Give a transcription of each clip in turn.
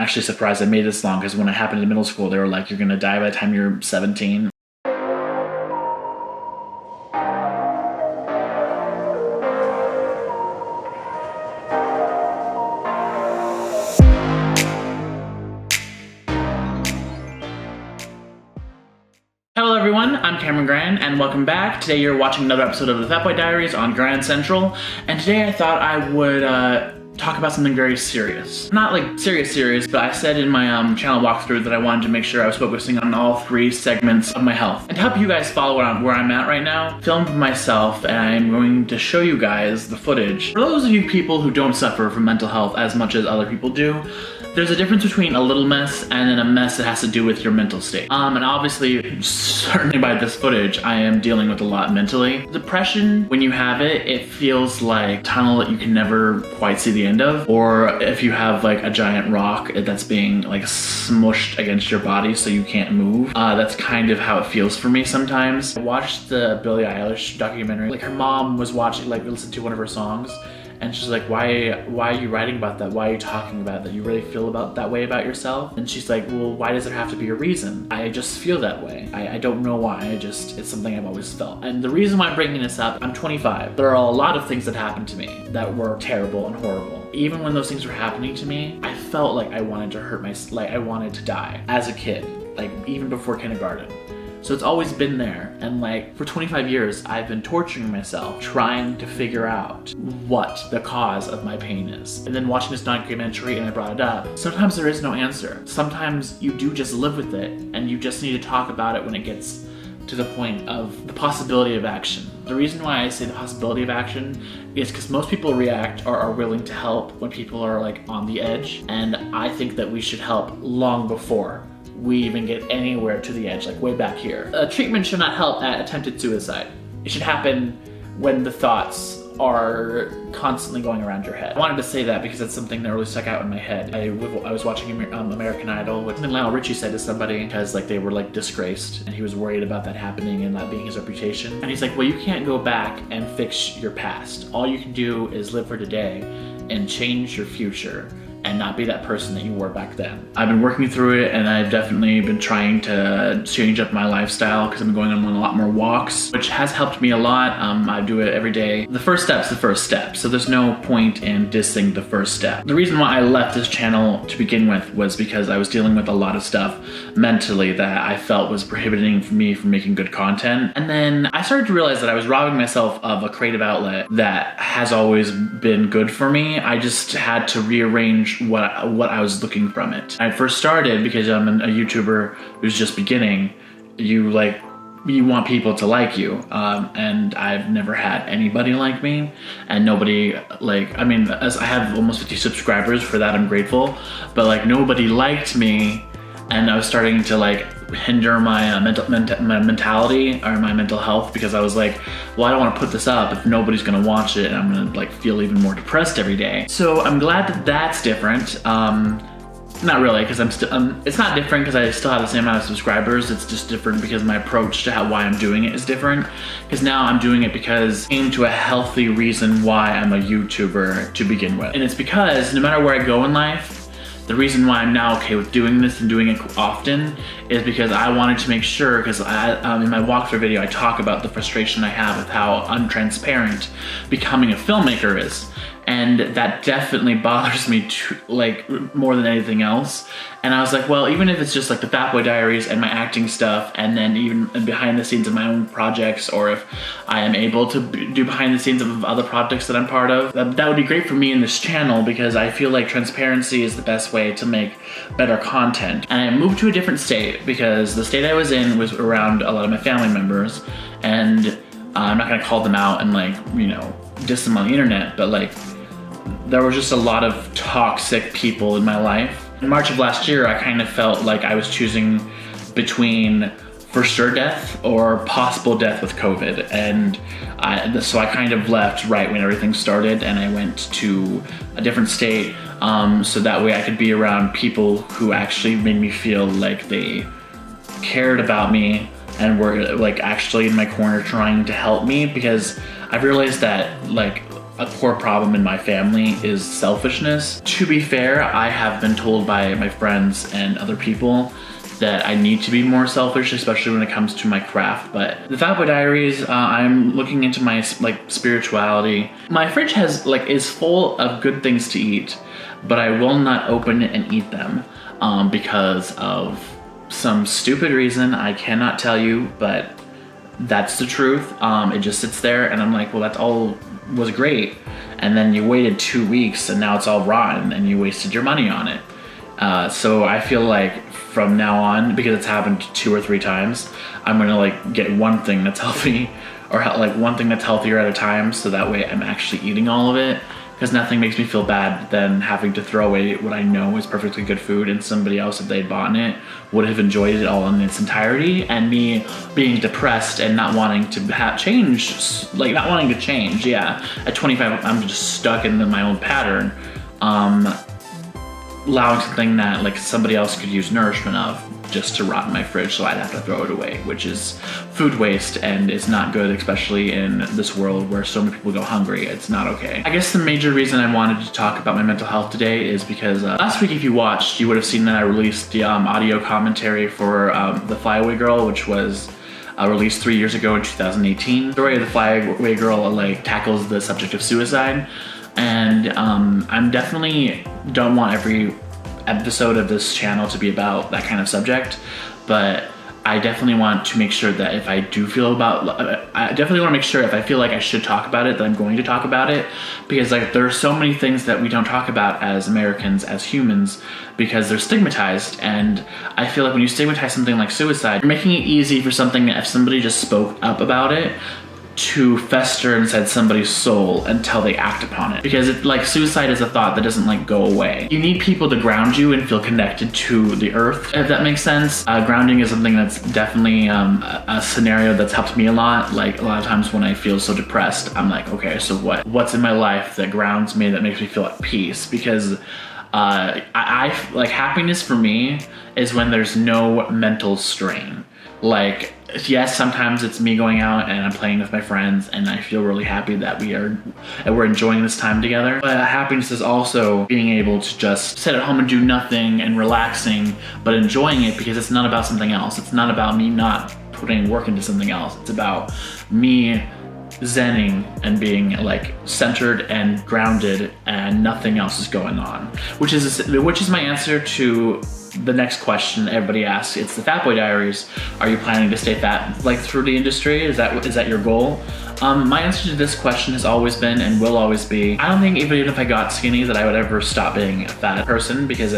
Actually surprised I made it this long, because when it happened in middle school, they were like, you're gonna die by the time you're 17. Hello everyone, I'm Cameron Gran, and welcome back. Today you're watching another episode of the Fat Boy Diaries on Gran Central, and today I thought I would talk about something very serious. Not like serious, but I said in my channel walkthrough that I wanted to make sure I was focusing on all 3 segments of my health. And to help you guys follow where I'm at right now, filmed myself, and I'm going to show you guys the footage. For those of you people who don't suffer from mental health as much as other people do, there's a difference between a little mess and then a mess that has to do with your mental state. And obviously, certainly by this footage, I am dealing with a lot mentally. Depression, when you have it, it feels like a tunnel that you can never quite see the end of. Or if you have like a giant rock that's being like smushed against your body so you can't move. That's kind of how it feels for me sometimes. I watched the Billie Eilish documentary. Like her mom was watching, like listened to one of her songs. And she's like, why are you writing about that? Why are you talking about that? You really feel that way about yourself? And she's like, well, why does there have to be a reason? I just feel that way. I don't know why. It's something I've always felt. And the reason why I'm bringing this up, I'm 25. There are a lot of things that happened to me that were terrible and horrible. Even when those things were happening to me, I felt like I wanted to I wanted to die as a kid, like even before kindergarten. So it's always been there, and like for 25 years I've been torturing myself trying to figure out what the cause of my pain is. And then watching this documentary, and I brought it up, sometimes there is no answer. Sometimes you do just live with it, and you just need to talk about it when it gets to the point of the possibility of action. The reason why I say the possibility of action is because most people react or are willing to help when people are like on the edge, and I think that we should help long before we even get anywhere to the edge, like way back here. Treatment should not help at attempted suicide. It should happen when the thoughts are constantly going around your head. I wanted to say that because it's something that really stuck out in my head. I was watching American Idol, what Lionel Richie said to somebody, because like they were like disgraced, and he was worried about that happening and that being his reputation. And he's like, well, you can't go back and fix your past. All you can do is live for today and change your future, and not be that person that you were back then. I've been working through it, and I've definitely been trying to change up my lifestyle because I've been going on a lot more walks, which has helped me a lot. I do it every day. The first step's the first step, so there's no point in dissing the first step. The reason why I left this channel to begin with was because I was dealing with a lot of stuff mentally that I felt was prohibiting me from making good content. And then I started to realize that I was robbing myself of a creative outlet that has always been good for me. I just had to rearrange what I was looking from it. I first started because I'm a YouTuber who's just beginning. You want people to like you, and I've never had anybody like me, and nobody as I have almost 50 subscribers. For that I'm grateful, but like nobody liked me, and I was starting to like hinder my mentality or my mental health, because I was like, well, I don't want to put this up if nobody's gonna watch it, and I'm gonna like feel even more depressed every day. So I'm glad that that's different. Not really, because I'm still, it's not different because I still have the same amount of subscribers. It's just different because my approach to why I'm doing it is different. Because now I'm doing it because I came to a healthy reason why I'm a YouTuber to begin with. And it's because no matter where I go in life, the reason why I'm now okay with doing this and doing it often is because I wanted to make sure, because in my walkthrough video I talk about the frustration I have with how untransparent becoming a filmmaker is. And that definitely bothers me more than anything else. And I was like, well, even if it's just like the Fat Boy Diaries and my acting stuff, and then even behind the scenes of my own projects, or if I am able to do behind the scenes of other projects that I'm part of, that would be great for me in this channel, because I feel like transparency is the best way to make better content. And I moved to a different state because the state I was in was around a lot of my family members, and I'm not gonna call them out and like, you know, diss them on the internet, but like, there was just a lot of toxic people in my life. In March of last year, I kind of felt like I was choosing between for sure death or possible death with COVID. And so I kind of left right when everything started, and I went to a different state so that way I could be around people who actually made me feel like they cared about me and were like actually in my corner trying to help me, because I've realized that like a core problem in my family is selfishness. To be fair, I have been told by my friends and other people that I need to be more selfish, especially when it comes to my craft. But the Fat Boy Diaries, I'm looking into my spirituality. My fridge is full of good things to eat, but I will not open it and eat them because of some stupid reason I cannot tell you, but that's the truth. It just sits there and I'm like, well, that's all was great. And then you waited 2 weeks and now it's all rotten and you wasted your money on it. So I feel like from now on, because it's happened 2 or 3 times, I'm gonna like get one thing that's healthy, or like one thing that's healthier at a time, so that way I'm actually eating all of it. Because nothing makes me feel bad than having to throw away what I know is perfectly good food, and somebody else, if they'd bought it, would have enjoyed it all in its entirety, and me being depressed and not wanting to change, not wanting to change. Yeah, at 25, I'm just stuck in my own pattern. Allowing something that like somebody else could use nourishment of just to rot in my fridge, so I'd have to throw it away, which is food waste and is not good, especially in this world where so many people go hungry. It's not okay. I guess the major reason I wanted to talk about my mental health today is because last week, if you watched, you would have seen that I released the audio commentary for The Flyaway Girl, which was released 3 years ago in 2018. The story of The Flyaway Girl tackles the subject of suicide. And I'm definitely don't want every episode of this channel to be about that kind of subject, but I definitely want to make sure that if I do feel I definitely want to make sure if I feel like I should talk about it, that I'm going to talk about it, because like there are so many things that we don't talk about as Americans, as humans, because they're stigmatized. And I feel like when you stigmatize something like suicide, you're making it easy for something that if somebody just spoke up about it, to fester inside somebody's soul until they act upon it. Because suicide is a thought that doesn't go away. You need people to ground you and feel connected to the earth, if that makes sense. Grounding is something that's definitely a scenario that's helped me a lot. Like a lot of times when I feel so depressed, I'm like, okay, so what's in my life that grounds me, that makes me feel at peace? Because I happiness for me is when there's no mental strain. Yes, sometimes it's me going out and I'm playing with my friends and I feel really happy that we're enjoying this time together. But happiness is also being able to just sit at home and do nothing and relaxing, but enjoying it, because it's not about something else. It's not about me not putting work into something else. It's about me zenning and being centered and grounded and nothing else is going on. Which is my answer to the next question everybody asks. It's the Fat Boy Diaries. Are you planning to stay fat through the industry? Is that your goal? My answer to this question has always been and will always be, I don't think even if I got skinny that I would ever stop being a fat person, because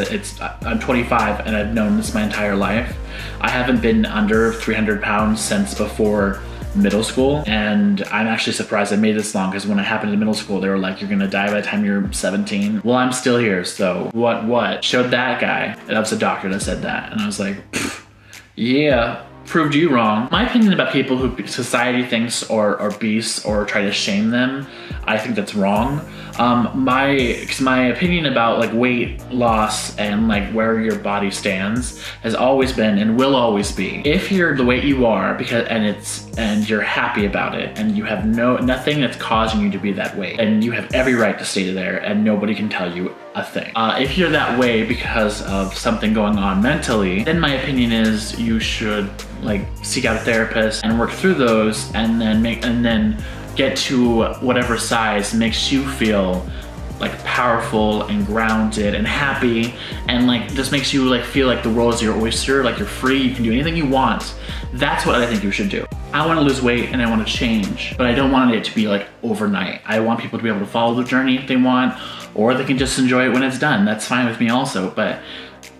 I'm 25 and I've known this my entire life. I haven't been under 300 pounds since before middle school, and I'm actually surprised I made this long, because when I happened in middle school they were like, you're gonna die by the time you're 17. Well, I'm still here, so what? Showed that guy. That was the doctor that said that, and I was like, yeah, proved you wrong. My opinion about people who society thinks are beasts or try to shame them, I think that's wrong. My opinion about weight loss and where your body stands has always been and will always be, if you're the way you are and you're happy about it and you have nothing that's causing you to be that way, and you have every right to stay there and nobody can tell you a thing. If you're that way because of something going on mentally, then my opinion is you should seek out a therapist and work through those, and then get to whatever size makes you feel powerful and grounded and happy, and just makes you feel like the world is your oyster, you're free, you can do anything you want. That's what I think you should do. I want to lose weight and I want to change, but I don't want it to be overnight. I want people to be able to follow the journey if they want, or they can just enjoy it when it's done. That's fine with me also, but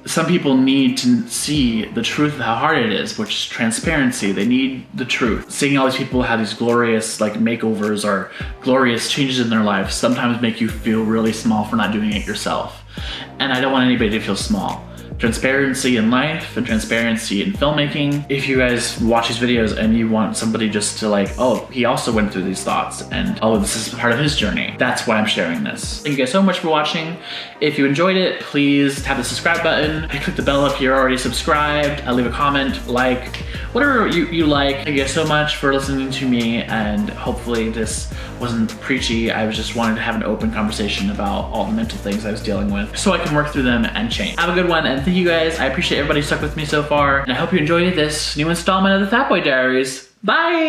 some people need to see the truth of how hard it is, which is transparency. They need the truth. Seeing all these people have these glorious makeovers or glorious changes in their lives sometimes make you feel really small for not doing it yourself. And I don't want anybody to feel small. Transparency in life and transparency in filmmaking. If you guys watch these videos and you want somebody just to oh, he also went through these thoughts and oh, this is part of his journey, that's why I'm sharing this. Thank you guys so much for watching. If you enjoyed it, please tap the subscribe button, click the bell if you're already subscribed, leave a comment, whatever you like. Thank you so much for listening to me, and hopefully this wasn't preachy. I was just wanted to have an open conversation about all the mental things I was dealing with so I can work through them and change. Have a good one, and thank you guys. I appreciate everybody who stuck with me so far, and I hope you enjoyed this new installment of the Fat Boy Diaries. Bye!